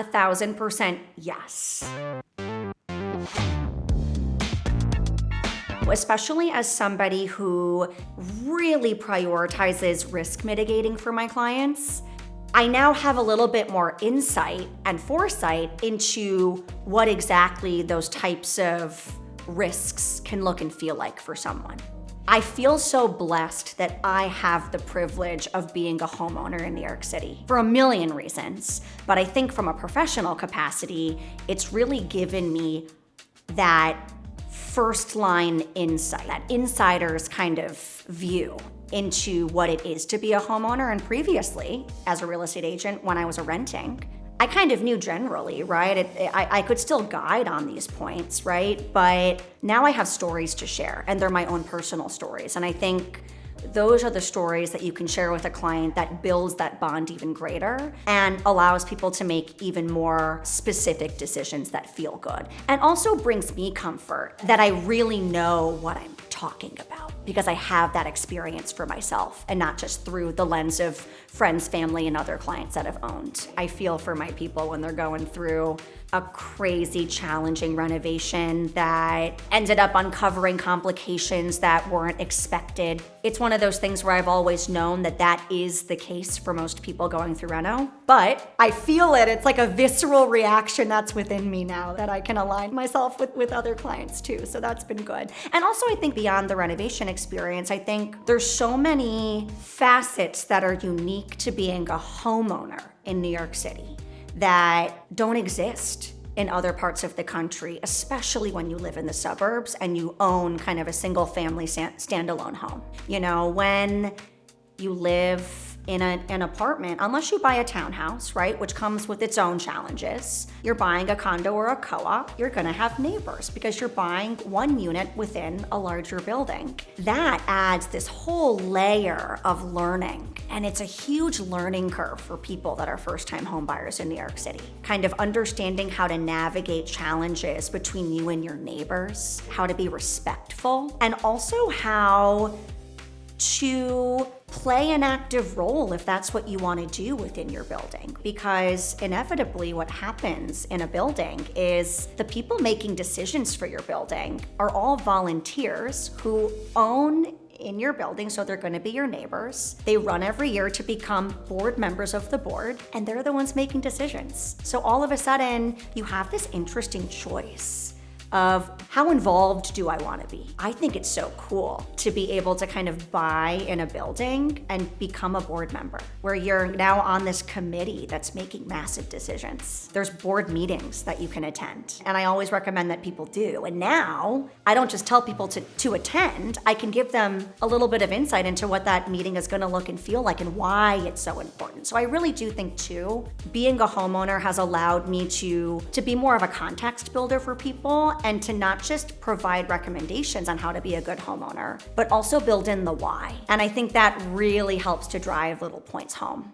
1,000% yes. Especially as somebody who really prioritizes risk mitigating for my clients, I now have a little bit more insight and foresight into what exactly those types of risks can look and feel like for someone. I feel so blessed that I have the privilege of being a homeowner in New York City for a million reasons, but I think from a professional capacity, it's really given me that first line insight, that insider's kind of view into what it is to be a homeowner. And previously, as a real estate agent, when I was renting, I kind of knew generally, right? I could still guide on these points, right? But now I have stories to share, and they're my own personal stories. And I think those are the stories that you can share with a client that builds that bond even greater and allows people to make even more specific decisions that feel good. And also brings me comfort that I really know what I'm talking about because I have that experience for myself and not just through the lens of friends, family, and other clients that have owned. I feel for my people when they're going through a crazy, challenging renovation that ended up uncovering complications that weren't expected. It's one of those things where I've always known that that is the case for most people going through reno, but I feel it. It's like a visceral reaction that's within me now that I can align myself with other clients too. So that's been good. And also I think beyond the renovation experience, I think there's so many facets that are unique to being a homeowner in New York City that don't exist in other parts of the country, especially when you live in the suburbs and you own kind of a single family standalone home. You know, when you live in an apartment, unless you buy a townhouse, right, which comes with its own challenges, you're buying a condo or a co-op, you're gonna have neighbors because you're buying one unit within a larger building. That adds this whole layer of learning, and it's a huge learning curve for people that are first-time home buyers in New York City. Kind of understanding how to navigate challenges between you and your neighbors, how to be respectful, and also how to play an active role if that's what you want to do within your building. Because inevitably what happens in a building is the people making decisions for your building are all volunteers who own in your building, so they're going to be your neighbors. They run every year to become board members of the board, and they're the ones making decisions. So all of a sudden, you have this interesting choice of how involved do I want to be? I think it's so cool to be able to kind of buy in a building and become a board member where you're now on this committee that's making massive decisions. There's board meetings that you can attend, and I always recommend that people do. And now I don't just tell people to attend, I can give them a little bit of insight into what that meeting is going to look and feel like and why it's so important. So I really do think too, being a homeowner has allowed me to be more of a context builder for people and to not just provide recommendations on how to be a good homeowner, but also build in the why. And I think that really helps to drive little points home.